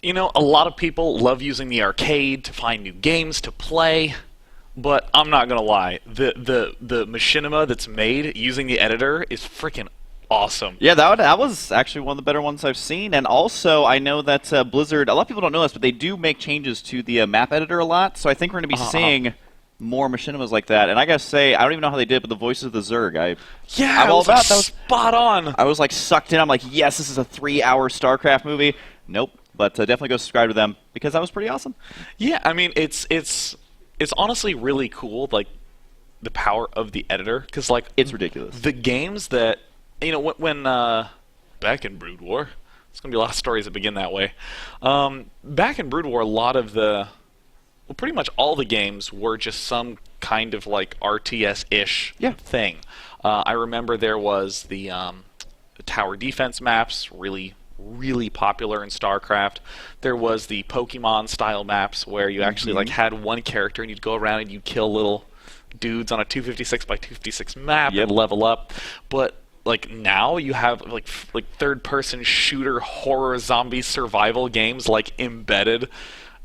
You know, a lot of people love using the arcade to find new games to play, but I'm not gonna lie. The machinima that's made using the editor is freaking awesome. Yeah, that was actually one of the better ones I've seen. And also, I know that Blizzard, a lot of people don't know this, but they do make changes to the map editor a lot. So I think we're going to be seeing more machinimas like that. And I gotta say, I don't even know how they did it, but the voices of the Zerg, Yeah, I'm all about. That was spot on. I was like sucked in. I'm like, yes, this is a 3-hour StarCraft movie. Nope, but definitely go subscribe to them because that was pretty awesome. Yeah, I mean, it's honestly really cool, like the power of the editor, because like It's ridiculous. the games that when back in Brood War, there's gonna be a lot of stories that begin that way. Back in Brood War, a lot of pretty much all the games were just some kind of like RTS-ish thing. I remember there was the tower defense maps, really popular in StarCraft. There was the Pokemon style maps where you actually like had one character and you'd go around and you'd kill little dudes on a 256 by 256 map and level up. But like now you have like third person shooter horror zombie survival games like embedded.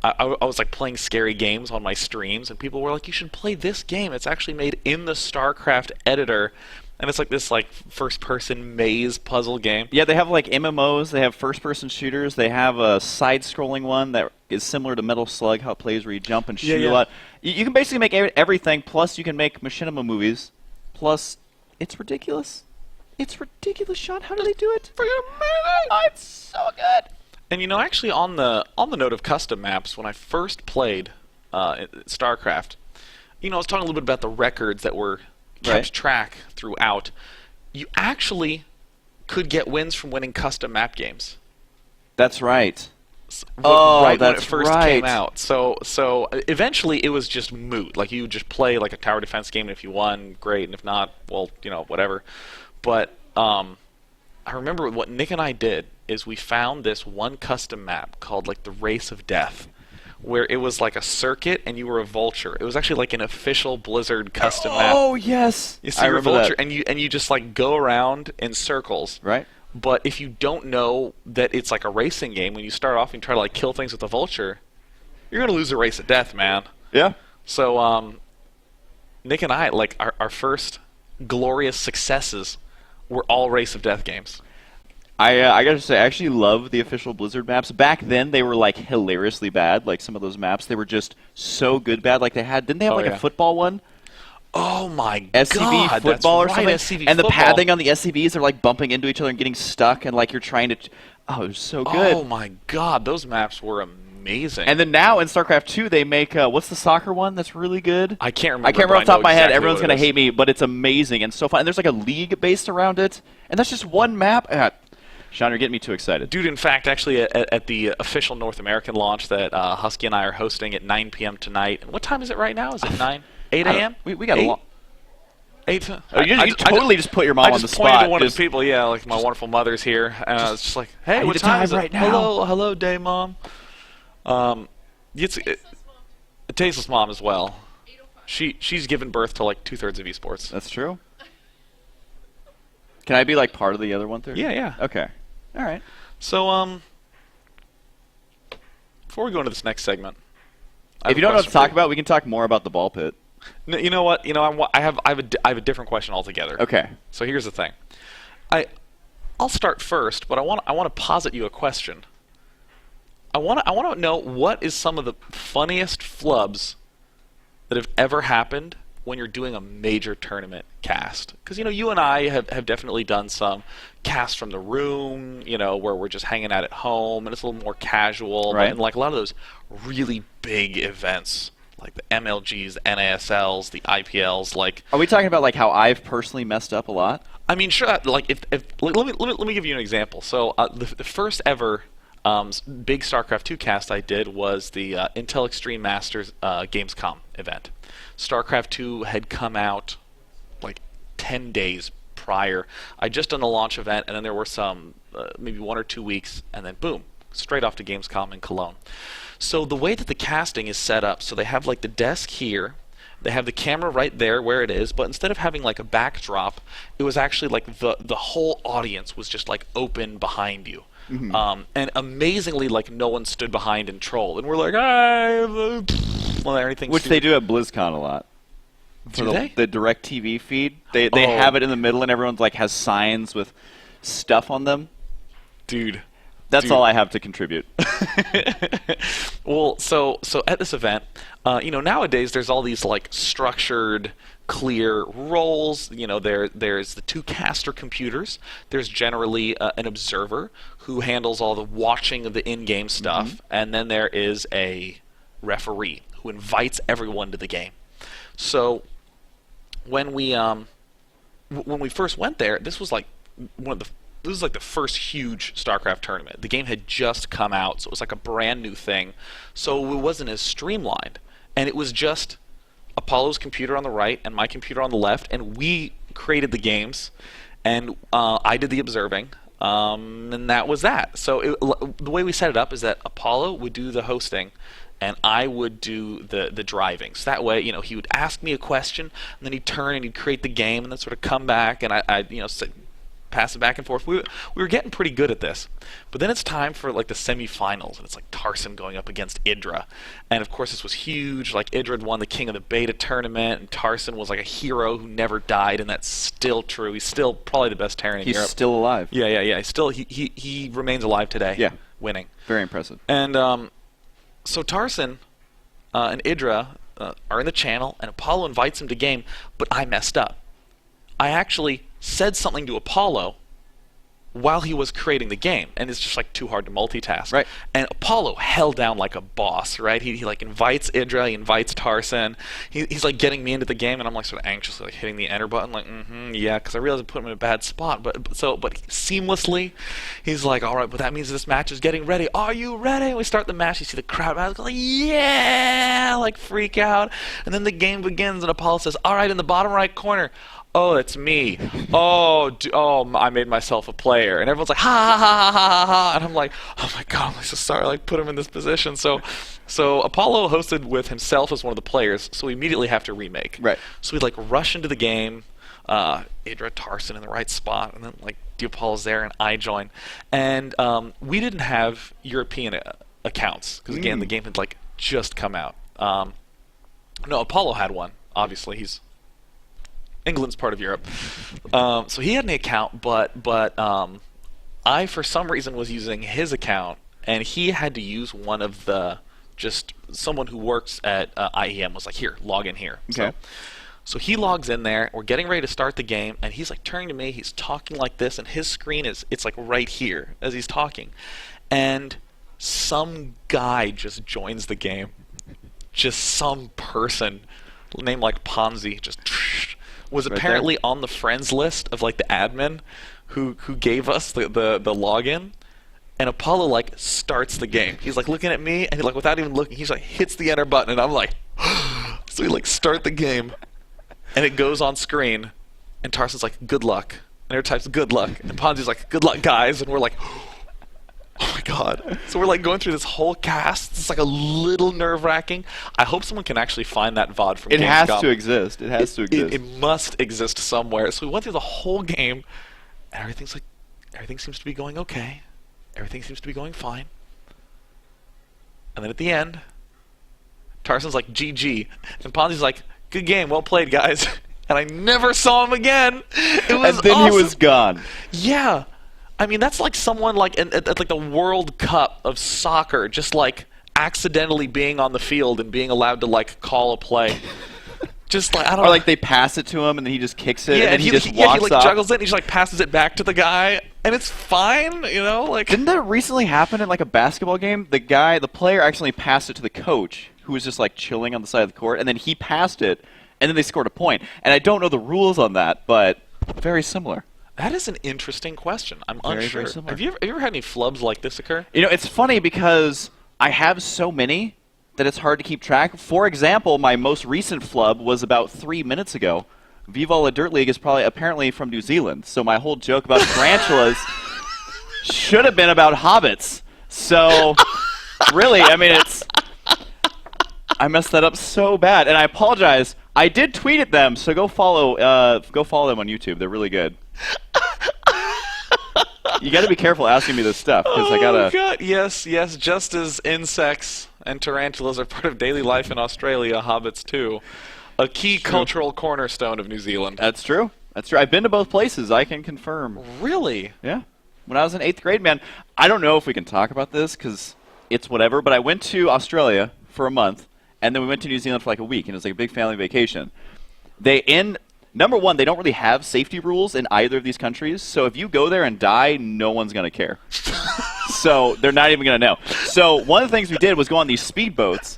I was like playing scary games on my streams and people were like, you should play this game. It's actually made in the StarCraft editor. And it's like this like first-person maze puzzle game. Yeah, they have like MMOs. They have first-person shooters. They have a side-scrolling one that is similar to Metal Slug, how it plays where you jump and shoot a lot. You can basically make everything. Plus, you can make machinima movies. Plus, it's ridiculous. It's ridiculous, Sean. How do they do it? Freaking amazing! Oh, it's so good. And you know, actually, on the note of custom maps, when I first played StarCraft, I was talking a little bit about the records that were kept track throughout. You actually could get wins from winning custom map games. That's right. Right when it first came out. So eventually it was just moot. Like you would just play like a tower defense game, and if you won, great, and if not, well, whatever. But I remember what Nick and I did is we found this one custom map called like the Race of Death, where it was like a circuit and you were a vulture. It was actually like an official Blizzard custom map. Oh yes, you see, you're a vulture, and you just like go around in circles. Right. But if you don't know that it's like a racing game, when you start off and try to like kill things with a vulture, you're gonna lose a race of death, man. Yeah. So Nick and I, like our first glorious successes were all race of death games. I gotta say, I actually love the official Blizzard maps. Back then, they were like hilariously bad. Like some of those maps, they were just so good bad. Like didn't they have like a football one? Oh my SCV god, football or something. SCV and football. The padding on the SCVs are like bumping into each other and getting stuck, and like you're trying to. Oh, it was so good. Oh my god, those maps were amazing. And then now in StarCraft 2, they make what's the soccer one that's really good? I can't remember. I can't remember off the top of my head. Exactly Everyone's gonna hate me, but it's amazing and so fun. And there's like a league based around it, and that's just one map. Sean, you're getting me too excited. Dude, in fact, actually, at the official North American launch that Husky and I are hosting at 9 p.m. tonight. What time is it right now? Is it 9? 8 a.m.? We got 8? A long... 8? You totally just put your mom on the spot. I just pointed to one of the people, like my wonderful mother's here, and I was just like, hey, what time is it? Right now. Hello, day mom. It's a tasteless mom as well. She's given birth to like 2/3 of esports. That's true. Can I be like part of the other 1/3? Yeah. Okay. All right. So before we go into this next segment, if you don't know what to talk about, we can talk more about the ball pit. No, you know what? I have a different question altogether. Okay. So here's the thing. I'll start first, but I want to posit you a question. I want to know what is some of the funniest flubs that have ever happened when you're doing a major tournament cast. Because, you and I have definitely done some casts from the room, where we're just hanging out at home, and it's a little more casual. Right. And like a lot of those really big events, like the MLGs, the NASLs, the IPLs, like... Are we talking about like how I've personally messed up a lot? I mean, sure, like, let me give you an example. So the first ever big StarCraft 2 cast I did was the Intel Extreme Masters Gamescom event. StarCraft 2 had come out like 10 days prior. I'd just done the launch event, and then there were some, maybe 1 or 2 weeks, and then boom, straight off to Gamescom in Cologne. So the way that the casting is set up, so they have like the desk here, they have the camera right there where it is, but instead of having like a backdrop, it was actually like the whole audience was just like open behind you. And amazingly, like, no one stood behind and trolled. And we're like, well, everything. Which they do at BlizzCon a lot. Do they? The direct TV feed. They have it in the middle, and everyone's like has signs with stuff on them. Dude. That's all I have to contribute. Well, so at this event, nowadays there's all these like structured, clear roles. There's the 2 caster computers. There's generally an observer who handles all the watching of the in-game stuff, and then there is a referee who invites everyone to the game. So when we first went there, this was like the first huge StarCraft tournament. The game had just come out, so it was like a brand new thing. So it wasn't as streamlined. And it was just Apollo's computer on the right and my computer on the left, and we created the games, and I did the observing, and that was that. So the way we set it up is that Apollo would do the hosting, and I would do the driving. So that way, he would ask me a question, and then he'd turn and he'd create the game, and then sort of come back, and I'd pass it back and forth. We were getting pretty good at this. But then it's time for like the semifinals, and it's like Tarson going up against Idra. And of course this was huge. Like Idra had won the King of the Beta tournament, and Tarson was like a hero who never died, and that's still true. He's still probably the best Terran in Europe. He's still alive. Yeah. He remains alive today. Yeah. Winning. Very impressive. And so Tarson and Idra are in the channel, and Apollo invites him to game, but I messed up. I actually said something to Apollo while he was creating the game, and it's just like too hard to multitask. Right. And Apollo held down like a boss, right? He like invites Idra, he invites Tarson. He's like getting me into the game, and I'm like sort of anxiously like hitting the enter button, like yeah, because I realized I put him in a bad spot. But seamlessly, he's like, all right, but that means this match is getting ready. Are you ready? And we start the match. You see the crowd, I was like, yeah, like freak out. And then the game begins, and Apollo says, all right, in the bottom right corner. Oh, that's me. I made myself a player. And everyone's like, ha, ha, ha, ha, ha, ha. And I'm like, oh my God, I'm so sorry. Like, put him in this position. So Apollo hosted with himself as one of the players, so we immediately have to remake. Right. So we like rush into the game, Idra, Tarson in the right spot, and then like Apollo's there, and I join. And we didn't have European accounts, because again, the game had like just come out. No, Apollo had one, obviously. England's part of Europe. So he had an account, but I, for some reason, was using his account, and he had to use one of the, just someone who works at IEM was like, here, log in here. Okay. So he logs in there, we're getting ready to start the game, and he's like turning to me, he's talking like this, and his screen it's like right here as he's talking. And some guy just joins the game. Just some person, named like Ponzi, just was apparently on the friends list of like the admin who gave us the login. And Apollo like starts the game. He's like looking at me, and he like without even looking, he's like hits the enter button, and I'm like so we like start the game, and it goes on screen, and Tarson's like good luck, and everyone types good luck, and Ponzi's like good luck guys, and we're like oh my God. So we're like going through this whole cast. It's like a little nerve-wracking. I hope someone can actually find that VOD from Gamescom. It has to exist. It has to exist. It must exist somewhere. So we went through the whole game, and everything seems to be going okay. Everything seems to be going fine. And then at the end, Tarson's like, GG. And Ponzi's like, good game, well played, guys. And I never saw him again. It was and then awesome. He was gone. Yeah. I mean, that's like someone like at like the World Cup of soccer, just like accidentally being on the field and being allowed to like call a play. Just like I don't know. Or like they pass it to him and then he just kicks it, yeah, and he just walks he like off. juggles it and he just like passes it back to the guy, and it's fine, like. Didn't that recently happen in like a basketball game? The player accidentally passed it to the coach, who was just like chilling on the side of the court, and then he passed it, and then they scored a point. And I don't know the rules on that, but very similar. That is an interesting question. I'm unsure. Very similar. Have you ever had any flubs like this occur? It's funny because I have so many that it's hard to keep track. For example, my most recent flub was about 3 minutes ago. Viva La Dirt League is apparently from New Zealand, so my whole joke about tarantulas should have been about hobbits. So, really, I mean, I messed that up so bad, and I apologize. I did tweet at them, so go follow them on YouTube. They're really good. You got to be careful asking me this stuff because I gotta. Oh God, yes. Just as insects and tarantulas are part of daily life in Australia, hobbits too. A key cultural cornerstone of New Zealand. That's true. That's true. I've been to both places. I can confirm. Really? Yeah. When I was in 8th grade, man, I don't know if we can talk about this because it's whatever, but I went to Australia for a month, and then we went to New Zealand for like a week, and it was like a big family vacation. Number one, they don't really have safety rules in either of these countries, so if you go there and die, no one's going to care. So they're not even going to know. So one of the things we did was go on these speedboats.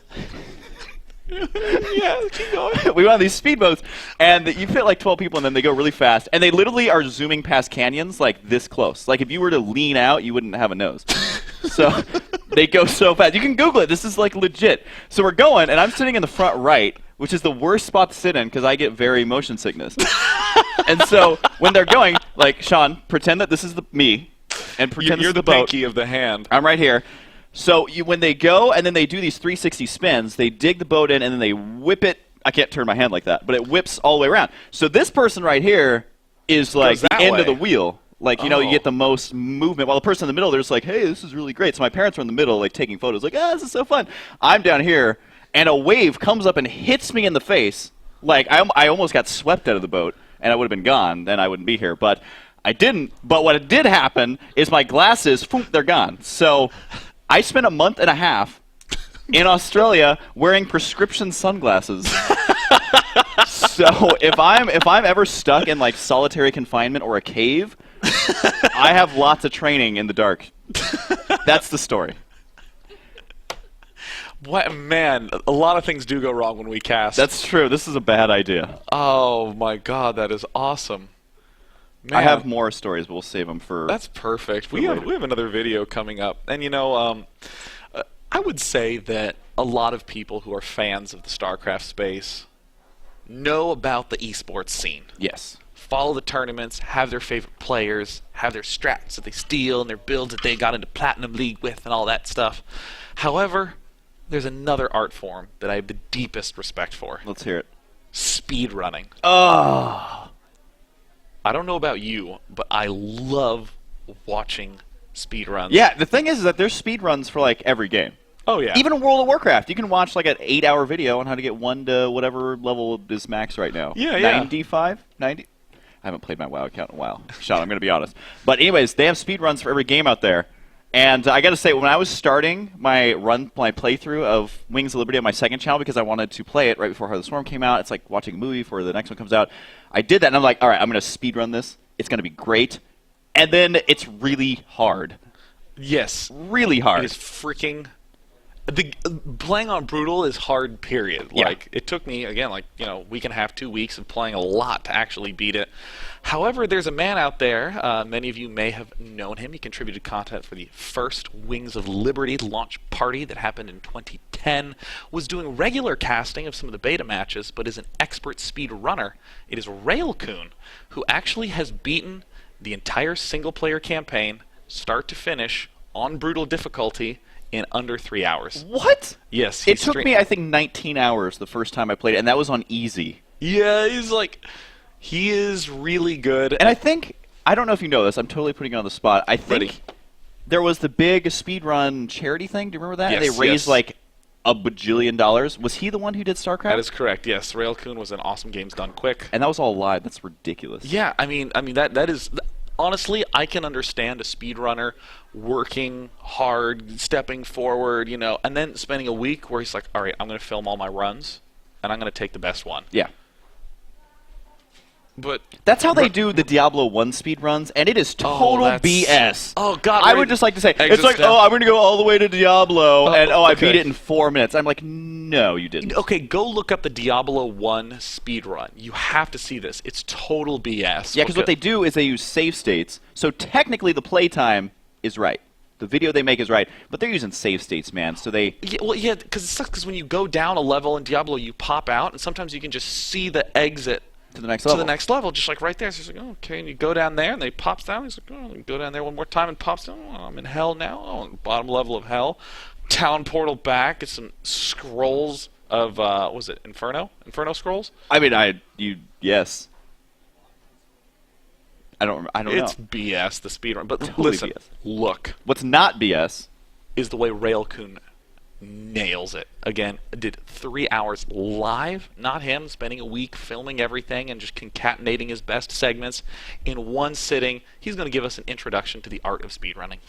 Yeah, keep going. We went on these speedboats, and you fit like 12 people, and then they go really fast. And they literally are zooming past canyons like this close. Like if you were to lean out, you wouldn't have a nose. So they go so fast. You can Google it. This is like legit. So we're going, and I'm sitting in the front right, which is the worst spot to sit in because I get very motion sickness. And so when they're going, like, Sean, pretend that this is me, and pretend You're this is the boat. pinky of the hand. I'm right here. So when they go and then they do these 360 spins, they dig the boat in and then they whip it. I can't turn my hand like that, but it whips all the way around. So this person right here is like the end of the wheel. Like, you know, you get the most movement. While the person in the middle, they're just like, hey, this is really great. So my parents were in the middle, like, taking photos. Like, this is so fun. I'm down here, and a wave comes up and hits me in the face. Like, I almost got swept out of the boat, and I would have been gone. Then I wouldn't be here. But I didn't. But what did happen is my glasses, they're gone. So I spent a month and a half in Australia wearing prescription sunglasses. So if I'm ever stuck in like solitary confinement or a cave, I have lots of training in the dark. That's the story. What, man, a lot of things do go wrong when we cast. That's true. This is a bad idea. Oh my God, that is awesome. Man. I have more stories, but we'll save them for. That's perfect. We have another video coming up, and you know, I would say that a lot of people who are fans of the StarCraft space know about the esports scene. Yes. Follow the tournaments, have their favorite players, have their strats that they steal and their builds that they got into Platinum League with and all that stuff. However, there's another art form that I have the deepest respect for. Let's hear it. Speedrunning. Oh. I don't know about you, but I love watching speedruns. Yeah, the thing is that there's speedruns for like every game. Oh, yeah. Even in World of Warcraft, you can watch like an 8-hour video on how to get 1 to whatever level is max right now. Yeah, yeah. 95? 90? I haven't played my WoW account in a while, Sean, I'm going to be honest. But anyways, they have speedruns for every game out there. And I got to say, when I was starting my playthrough of Wings of Liberty on my second channel, because I wanted to play it right before Heart of the Swarm came out, it's like watching a movie before the next one comes out. I did that, and I'm like, all right, I'm going to speedrun this. It's going to be great. And then it's really hard. Yes. Really hard. It is freaking... playing on Brutal is hard, period. Yeah. Like, it took me, again, like, you know, week and a half, 2 weeks of playing a lot to actually beat it. However, there's a man out there, many of you may have known him. He contributed content for the first Wings of Liberty launch party that happened in 2010, was doing regular casting of some of the beta matches, but is an expert speed runner. It is Raelcun, who actually has beaten the entire single-player campaign, start to finish, on Brutal difficulty, in under 3 hours. What? Yes. It took me, I think, 19 hours the first time I played it, and that was on easy. Yeah, he is really good. And I think, I don't know if you know this, I'm totally putting you on the spot. I think there was the big speedrun charity thing. Do you remember that? Yes, they raised like $1 bajillion. Was he the one who did StarCraft? That is correct, yes. Raelcun was an Awesome Games Done Quick. And that was all live. That's ridiculous. Yeah, I mean that is... Honestly, I can understand a speedrunner working hard, stepping forward, you know, and then spending a week where he's like, all right, I'm going to film all my runs, and I'm going to take the best one. Yeah. But that's how they do the Diablo 1 speed runs, and it is total BS. Oh, God. I would just like to say, it's like, I'm going to go all the way to Diablo, and I beat it in 4 minutes. I'm like, no, you didn't. Okay, go look up the Diablo 1 speed run. You have to see this. It's total BS. Yeah, because what they do is they use save states, so technically the playtime is right. The video they make is right, but they're using save states, man, so they... Yeah, because it sucks, because when you go down a level in Diablo, you pop out, and sometimes you can just see the exit to the next level. Just like right there. So he's like, oh, okay, and you go down there, and they pops down. He's like, oh, go down there one more time, and pops down. Oh, I'm in hell now. Oh, bottom level of hell. Town portal back. Get some scrolls of was it Inferno? Inferno scrolls? I mean, yes. I don't know. It's BS, the speedrun. But Totally listen, BS. look, What's not BS? is the way Raelcun nails it. Again, did 3 hours live, not him spending a week filming everything and just concatenating his best segments in one sitting. He's going to give us an introduction to the art of speedrunning.